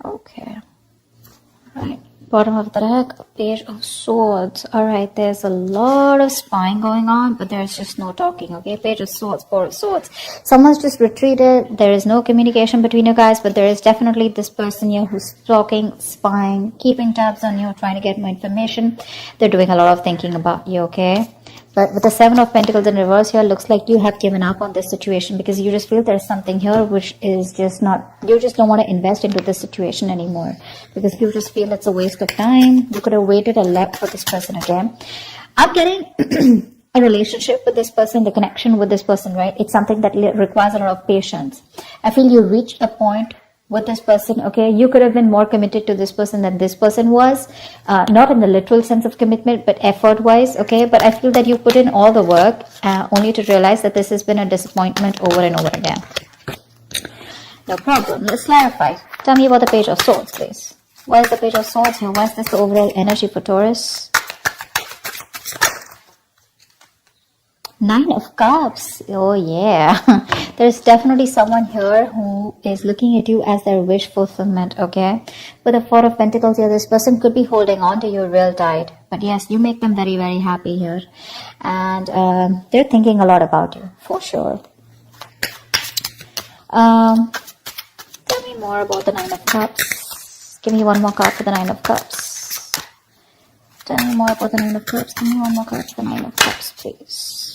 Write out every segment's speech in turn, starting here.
Okay. Right. Bottom of the deck, Page of Swords. Alright, there's a lot of spying going on, but there's just no talking, okay? Page of Swords, Four of Swords. Someone's just retreated. There is no communication between you guys, but there is definitely this person here who's talking, spying, keeping tabs on you, trying to get more information. They're doing a lot of thinking about you, okay? But with the Seven of Pentacles in reverse here, looks like you have given up on this situation because you just feel there's something here which is just not, you just don't want to invest into this situation anymore because you just feel it's a waste of time. You could have waited and left for this person again. I'm getting a relationship with this person, the connection with this person, right? It's something that requires a lot of patience. I feel you reached a point with this person, okay? You could have been more committed to this person than this person was, not in the literal sense of commitment, but effort wise, okay? But I feel that you put in all the work only to realize that this has been a disappointment over and over again. No problem. Let's clarify. Tell me about the Page of Swords, please. Why is the Page of Swords here? Why is this the overall energy for Taurus? Nine of Cups. Oh yeah. There's definitely someone here who is looking at you as their wish fulfillment, okay? With the Four of Pentacles here, this person could be holding on to you real tight. But yes, you make them very, very happy here. And they're thinking a lot about you, for sure. Tell me more about the Nine of Cups. Give me one more card for the Nine of Cups. Tell me more about the Nine of Cups. Give me one more card for the Nine of Cups, please.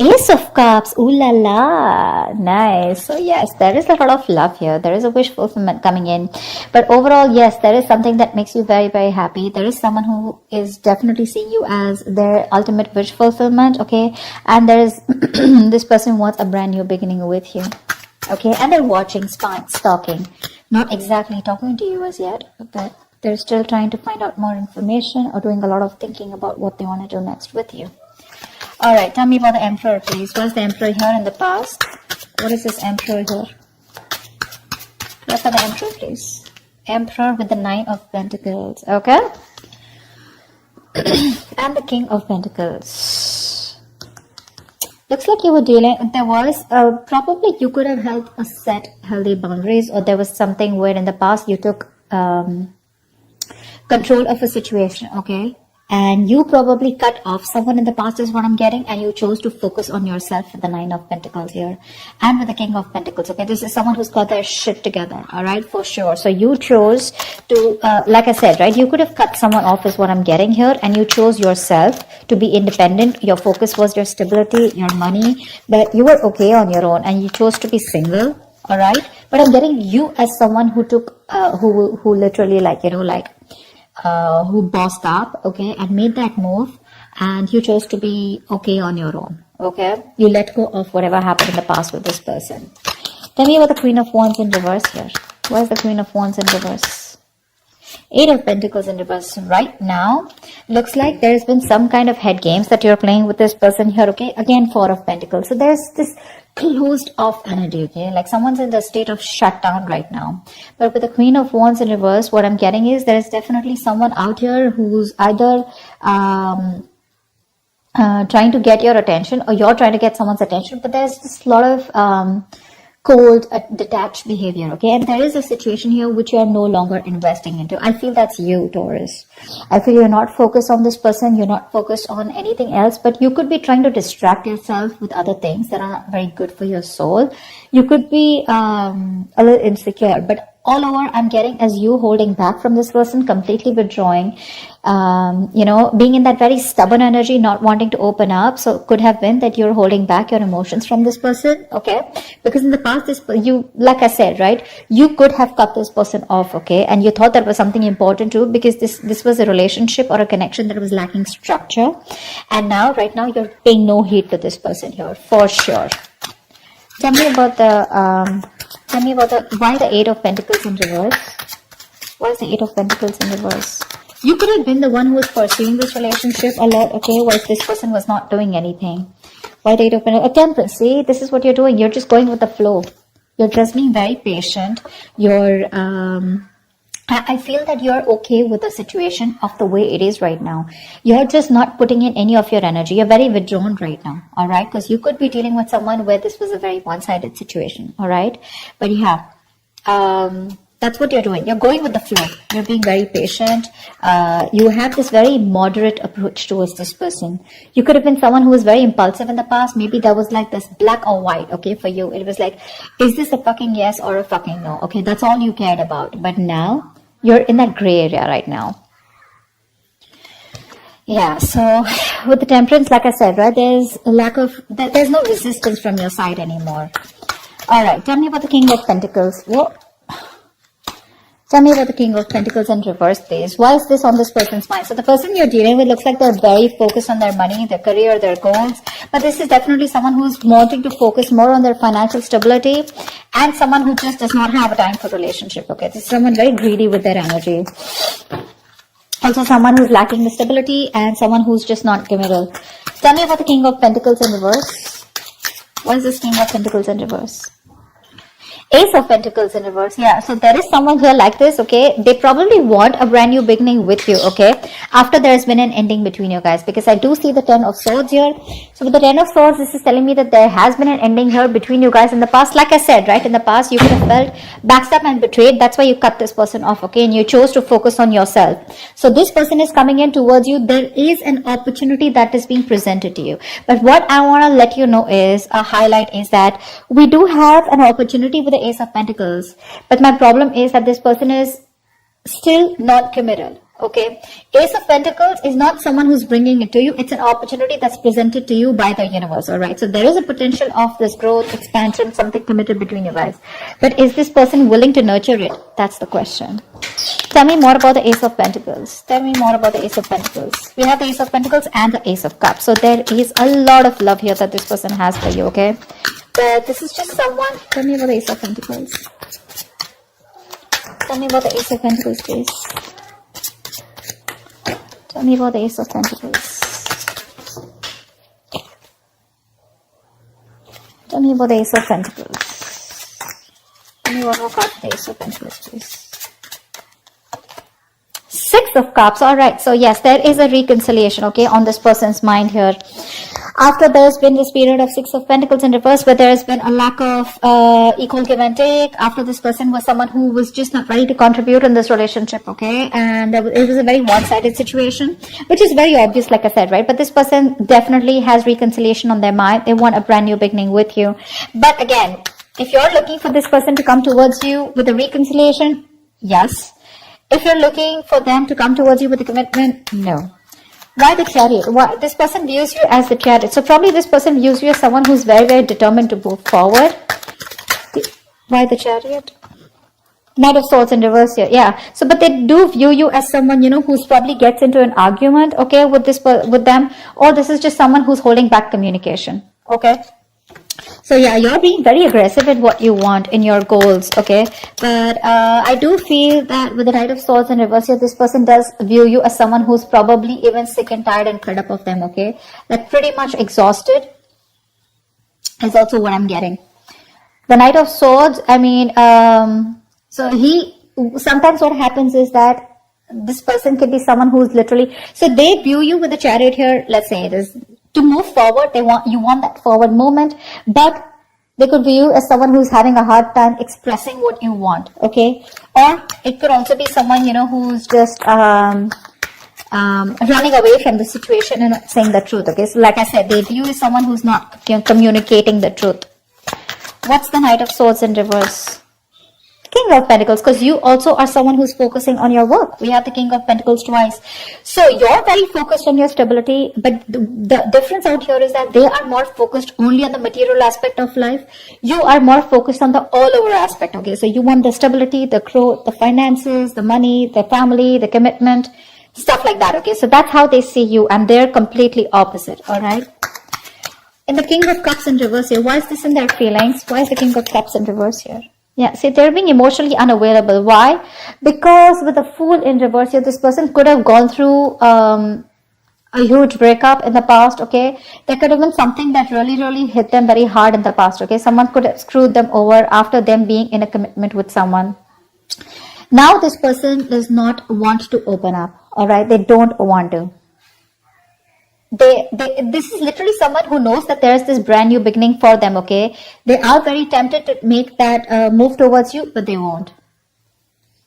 Ace of Cups, ooh la la, nice. So yes, there is a lot of love here. There is a wish fulfillment coming in. But overall, yes, there is something that makes you very, very happy. There is someone who is definitely seeing you as their ultimate wish fulfillment, okay? And there is this person wants a brand new beginning with you, okay? And they're watching, spying, stalking. Not exactly talking to you as yet, but they're still trying to find out more information or doing a lot of thinking about what they want to do next with you. Alright, tell me about the Emperor, please. What is the Emperor here in the past? What is this Emperor here? What for the Emperor, please? Emperor with the Nine of Pentacles, okay? And the King of Pentacles. Looks like you were dealing, there was, probably you could have held a set healthy boundaries, or there was something where in the past you took control of a situation, okay? And you probably cut off someone in the past is what I'm getting, and you chose to focus on yourself with the Nine of Pentacles here. And with the King of Pentacles, okay? This is someone who's got their shit together, alright? For sure. So you chose to, like I said, right? You could have cut someone off is what I'm getting here, and you chose yourself to be independent. Your focus was your stability, your money, but you were okay on your own, and you chose to be single, alright? But I'm getting you as someone who took, who literally like, you know, like, who bossed up, okay, and made that move, and you chose to be okay on your own, okay? You let go of whatever happened in the past with this person. Tell me about the Queen of Wands in reverse here. Where's the Queen of Wands in reverse? Eight of Pentacles in reverse. Right now, looks like there's been some kind of head games that you're playing with this person here, okay? Again, Four of Pentacles. So there's this closed off energy, okay? Like someone's in the state of shutdown right now. But with the Queen of Wands in reverse, what I'm getting is there is definitely someone out here who's either trying to get your attention, or you're trying to get someone's attention. But there's just a lot of cold, detached behavior, okay? And there is a situation here which you are no longer investing into. I feel that's you, Taurus. I feel you're not focused on this person, you're not focused on anything else, but you could be trying to distract yourself with other things that are not very good for your soul. You could be a little insecure, but all over I'm getting as you holding back from this person, completely withdrawing, you know, being in that very stubborn energy, not wanting to open up. So it could have been that you're holding back your emotions from this person, okay? Because in the past, you, like I said, right, you could have cut this person off, okay? And you thought that was something important too, because this was a relationship or a connection that was lacking structure. And now, right now, you're paying no heed to this person here, for sure. Tell me about the, why the Eight of Pentacles in reverse? Why is the Eight of Pentacles in reverse? You could have been the one who was pursuing this relationship a lot, okay? While this person was not doing anything. Why the Eight of Pentacles? Temperance, see? This is what you're doing. You're just going with the flow. You're just being very patient. You're, I feel that you're okay with the situation of the way it is right now. You're just not putting in any of your energy. You're very withdrawn right now, all right? Because you could be dealing with someone where this was a very one-sided situation, all right? But yeah, That's what you're doing. You're going with the flow. You're being very patient. You have this very moderate approach towards this person. You could have been someone who was very impulsive in the past. Maybe there was like this black or white, okay, for you. It was like, is this a fucking yes or a fucking no? Okay, that's all you cared about. But now, you're in that gray area right now. Yeah, so with the temperance, like I said, right, there's a lack of, there's no resistance from your side anymore. All right, tell me about the King of Pentacles. What? Tell me about the King of Pentacles in reverse, please. Why is this on this person's mind? So the person you're dealing with looks like they're very focused on their money, their career, their goals. But this is definitely someone who's wanting to focus more on their financial stability and someone who just does not have a time for relationship. Okay, this is someone very greedy with their energy. Also someone who's lacking the stability and someone who's just not committal. Tell me about the King of Pentacles in reverse. What is this King of Pentacles in reverse? Ace of Pentacles in reverse. Yeah, so there is someone here like this, okay? They probably want a brand new beginning with you, okay? After there's been an ending between you guys, because I do see the Ten of Swords here. So with the Ten of Swords, this is telling me that there has been an ending here between you guys in the past. Like I said, right, in the past, you could have felt backstabbed and betrayed. That's why you cut this person off, okay? And you chose to focus on yourself. So this person is coming in towards you. There is an opportunity that is being presented to you. But what I want to let you know is, a highlight is that we do have an opportunity with the Ace of Pentacles, but my problem is that this person is still not committed. Okay, Ace of Pentacles is not someone who's bringing it to you. It's an opportunity that's presented to you by the universe. All right, so there is a potential of this growth, expansion, something committed between you guys, but is this person willing to nurture it? That's the question. Tell me more about the Ace of Pentacles. Tell me more about the Ace of Pentacles. We have the Ace of Pentacles and the Ace of Cups, so there is a lot of love here that this person has for you. Okay, but this is just someone. Tell me about the Ace of Pentacles. Tell me about the Ace of Pentacles, please. Tell me about the Ace of Pentacles. Tell me about the Ace of Pentacles. Tell me one more card for the Ace of Pentacles, please. Six of Cups. All right. So yes, there is a reconciliation, okay, on this person's mind here. After there's been this period of Six of Pentacles in reverse, where there has been a lack of equal give and take. After this person was someone who was just not ready to contribute in this relationship, okay? And it was a very one-sided situation, which is very obvious, like I said, right? But this person definitely has reconciliation on their mind. They want a brand new beginning with you. But again, if you're looking for this person to come towards you with a reconciliation, yes. If you're looking for them to come towards you with a commitment, no. Why the Chariot? Why this person views you as the Chariot? So probably this person views you as someone who's very, very determined to move forward. Why the Chariot? Knight of Swords in reverse here. Yeah. So, but they do view you as someone, you know, who's probably gets into an argument, okay, with them, or this is just someone who's holding back communication, okay. So yeah, you're being very aggressive at what you want in your goals, okay? But I do feel that with the Knight of Swords in reverse here, this person does view you as someone who's probably even sick and tired and fed up of them, okay? Like pretty much exhausted is also what I'm getting. The Knight of Swords, I mean, sometimes what happens is that this person could be someone who's literally, so they view you with the Chariot here, let's say it is, to move forward, you want that forward movement, but they could view you as someone who's having a hard time expressing what you want, okay? Or it could also be someone, you know, who's just running away from the situation and not saying the truth, okay? So like I said, they view you as someone who's not communicating the truth. What's the Knight of Swords in reverse? King of Pentacles, because you also are someone who's focusing on your work. We have the King of Pentacles twice. So you're very focused on your stability, but the difference out here is that they are more focused only on the material aspect of life. You are more focused on the all-over aspect, okay? So you want the stability, the growth, the finances, the money, the family, the commitment, stuff like that, okay? So that's how they see you, and they're completely opposite, all right? In the King of Cups in reverse here, why is this in their feelings? Why is the King of Cups in reverse here? Yeah, see, they're being emotionally unavailable. Why? Because with the Fool in reverse here, this person could have gone through a huge breakup in the past, okay? There could have been something that really, really hit them very hard in the past, okay? Someone could have screwed them over after them being in a commitment with someone. Now this person does not want to open up, all right? They don't want to. This is literally someone who knows that there's this brand new beginning for them, okay? They are very tempted to make that move towards you, but they won't.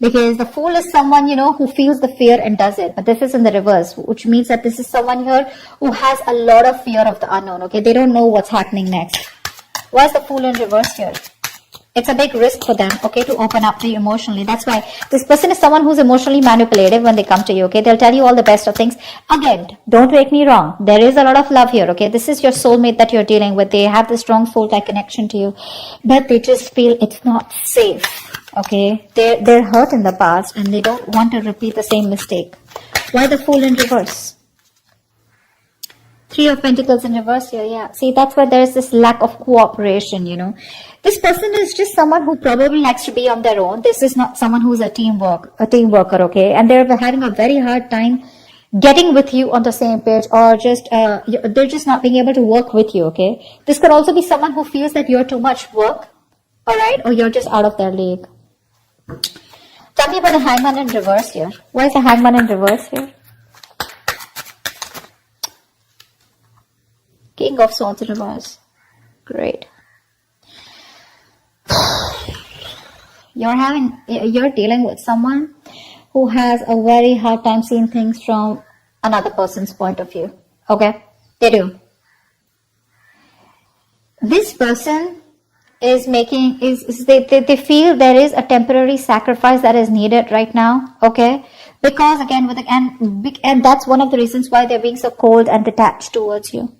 Because the Fool is someone, you know, who feels the fear and does it. But this is in the reverse, which means that this is someone here who has a lot of fear of the unknown, okay? They don't know what's happening next. Why is the Fool in reverse here? It's a big risk for them, okay, to open up to you emotionally. That's why this person is someone who's emotionally manipulative when they come to you, okay? They'll tell you all the best of things. Again, don't take me wrong. There is a lot of love here, okay? This is your soulmate that you're dealing with. They have this strong soul-like connection to you. But they just feel it's not safe, okay? They're hurt in the past and they don't want to repeat the same mistake. Why the Fool in reverse? Three of Pentacles in reverse here, yeah. See, that's why there's this lack of cooperation, you know. This person is just someone who probably likes to be on their own. This is not someone who's a team worker, okay? And they're having a very hard time getting with you on the same page, or just, they're just not being able to work with you, okay? This could also be someone who feels that you're too much work, alright? Or you're just out of their league. Tell me about the Hangman in reverse here. Why is the Hangman in reverse here? King of Swords in reverse. Great. You're dealing with someone who has a very hard time seeing things from another person's point of view. Okay? They do. This person is making, they feel there is a temporary sacrifice that is needed right now. Okay? Because again, and that's one of the reasons why they're being so cold and detached towards you.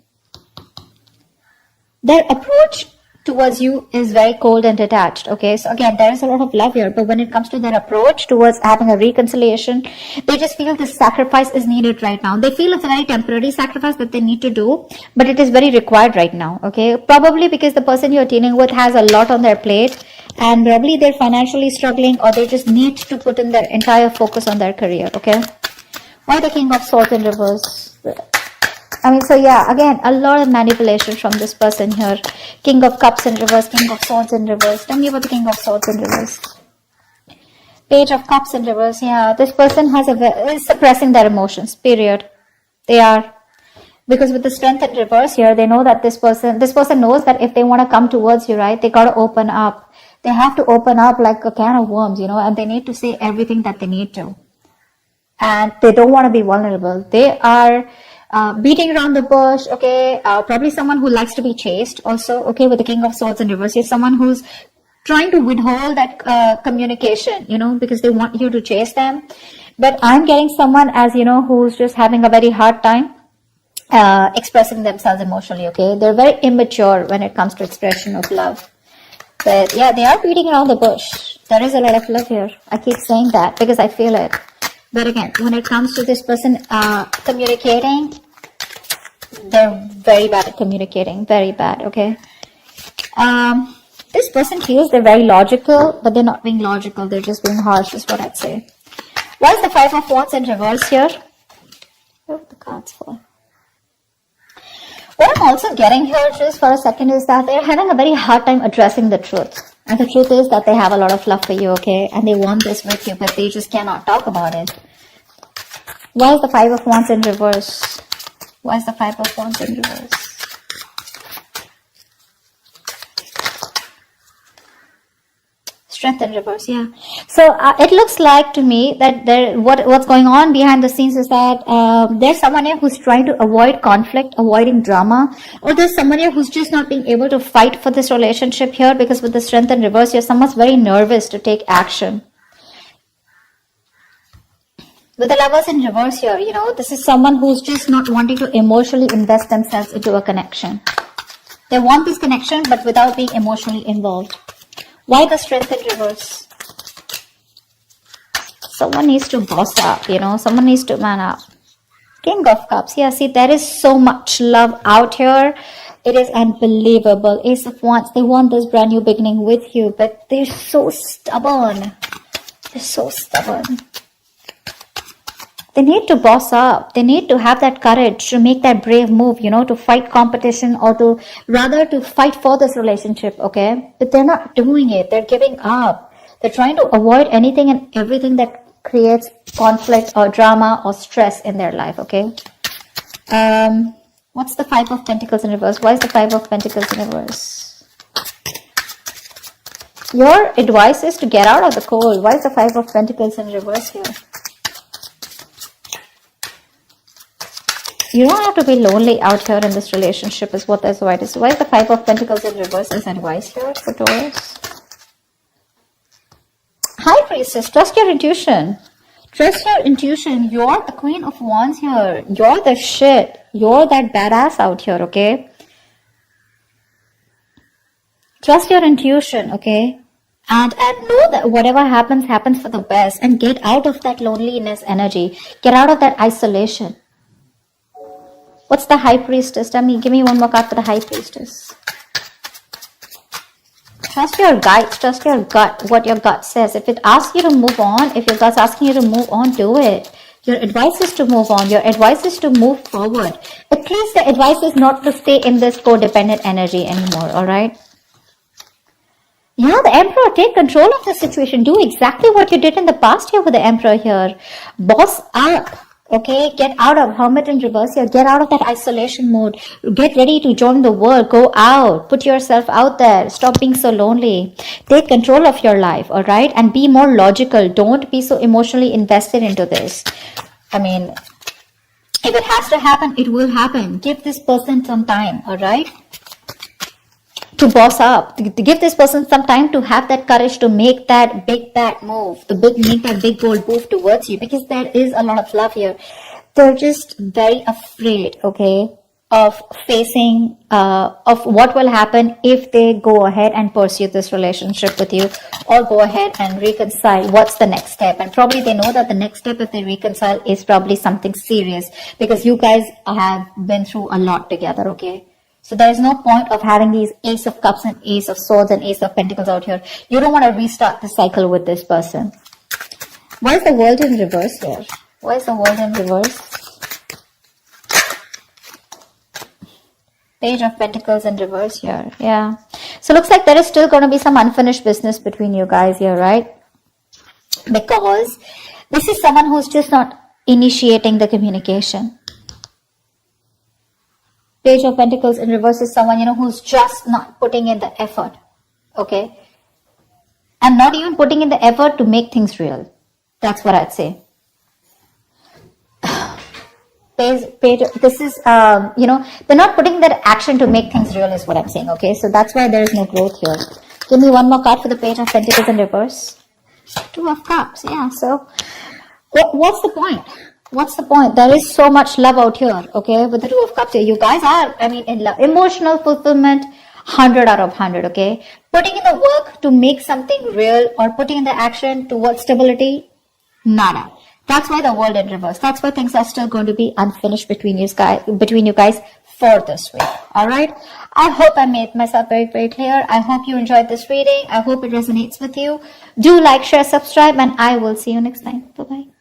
Their approach towards you is very cold and detached, okay? So again, there is a lot of love here, but when it comes to their approach towards having a reconciliation, they just feel this sacrifice is needed right now. They feel it's a very temporary sacrifice that they need to do, but it is very required right now, okay? Probably because the person you're dealing with has a lot on their plate, and probably they're financially struggling, or they just need to put in their entire focus on their career, okay? Why the King of Swords in reverse? So yeah, again, a lot of manipulation from this person here. King of Cups in reverse, King of Swords in reverse. Tell me about the King of Swords in reverse. Page of Cups in reverse, yeah. This person is suppressing their emotions, period. They are. Because with the Strength in reverse here, they know that this person knows that if they want to come towards you, right, they got to open up. They have to open up like a can of worms, you know, and they need to say everything that they need to. And they don't want to be vulnerable. They are beating around the bush, okay? Probably someone who likes to be chased also, okay? With the King of Swords in reverse, you're someone who's trying to withhold that communication, you know, because they want you to chase them. But I'm getting someone as, you know, who's just having a very hard time expressing themselves emotionally, okay? They're very immature when it comes to expression of love. But yeah, they are beating around the bush. There is a lot of love here. I keep saying that because I feel it. But again, when it comes to this person communicating, they're very bad at communicating. Very bad, okay? This person feels they're very logical, but they're not being logical. They're just being harsh, is what I'd say. Why is the Five of Wands in reverse here? Where are the cards for? What I'm also getting here just for a second is that they're having a very hard time addressing the truth. And the truth is that they have a lot of love for you, okay? And they want this with you, but they just cannot talk about it. Why is the Five of Wands in reverse? Why is the Five of Wands in reverse? Strength in reverse, yeah. So it looks like to me that what's going on behind the scenes is that there's someone here who's trying to avoid conflict, avoiding drama, or there's someone here who's just not being able to fight for this relationship here, because with the Strength in reverse here, someone's very nervous to take action. With the Lovers in reverse here, you know, this is someone who's just not wanting to emotionally invest themselves into a connection. They want this connection, but without being emotionally involved. Why the Strength in reverse? Someone needs to boss up, you know, someone needs to man up. King of Cups, yeah, see, there is so much love out here. It is unbelievable. Ace of Wands, they want this brand new beginning with you, but they're so stubborn. They're so stubborn. They need to boss up. They need to have that courage to make that brave move, you know, to fight competition, or to rather to fight for this relationship, okay? But they're not doing it. They're giving up. They're trying to avoid anything and everything that creates conflict or drama or stress in their life, okay? What's the Five of Pentacles in reverse? Why is the Five of Pentacles in reverse? Your advice is to get out of the cold. Why is the Five of Pentacles in reverse here? You don't have to be lonely out here in this relationship is what this white is. Why is the Five of Pentacles in reverse as advice here for Taurus? High Priestess, trust your intuition. Trust your intuition. You're the Queen of Wands here. You're the shit. You're that badass out here, okay? Trust your intuition, okay? And know that whatever happens, happens for the best. And get out of that loneliness energy. Get out of that isolation. What's the High Priestess? Give me one more card for the High Priestess. Trust your guides, trust your gut, what your gut says. If it asks you to move on, if your gut's asking you to move on, do it. Your advice is to move on. Your advice is to move forward. At least the advice is not to stay in this codependent energy anymore, alright? Yeah, the Emperor, take control of the situation. Do exactly what you did in the past here with the Emperor here. Boss up. Okay, get out of Hermit in reverse here. Get out of that isolation mode. Get ready to join the world. Go out. Put yourself out there. Stop being so lonely. Take control of your life, all right? And be more logical. Don't be so emotionally invested into this. I mean, if it has to happen, it will happen. Give this person some time, all right? To boss up, to give this person some time to have that courage to make that big bad move, to make that big bold move towards you, because there is a lot of love here. They're just very afraid, okay, of facing, of what will happen if they go ahead and pursue this relationship with you, or go ahead and reconcile. What's the next step? And probably they know that the next step, if they reconcile, is probably something serious, because you guys have been through a lot together, okay? So there is no point of having these Ace of Cups and Ace of Swords and Ace of Pentacles out here. You don't want to restart the cycle with this person. Why is the World in reverse here? Why is the World in reverse? Page of Pentacles in reverse here. Yeah. So looks like there is still going to be some unfinished business between you guys here, right? Because this is someone who's just not initiating the communication. Page of Pentacles in reverse is someone, you know, who's just not putting in the effort, okay? And not even putting in the effort to make things real. That's what I'd say. This is, you know, they're not putting that action to make things real is what I'm saying, okay? So that's why there is no growth here. Give me one more card for the Page of Pentacles in reverse. Two of Cups, yeah. So what's the point? What's the point? There is so much love out here, okay? With the Two of Cups here, you guys are, I mean, in love. Emotional fulfillment, 100 out of 100, okay? Putting in the work to make something real, or putting in the action towards stability, nada. That's why the World in reverse. That's why things are still going to be unfinished between you guys for this week. All right. I hope I made myself very, very clear. I hope you enjoyed this reading. I hope it resonates with you. Do like, share, subscribe, and I will see you next time. Bye-bye.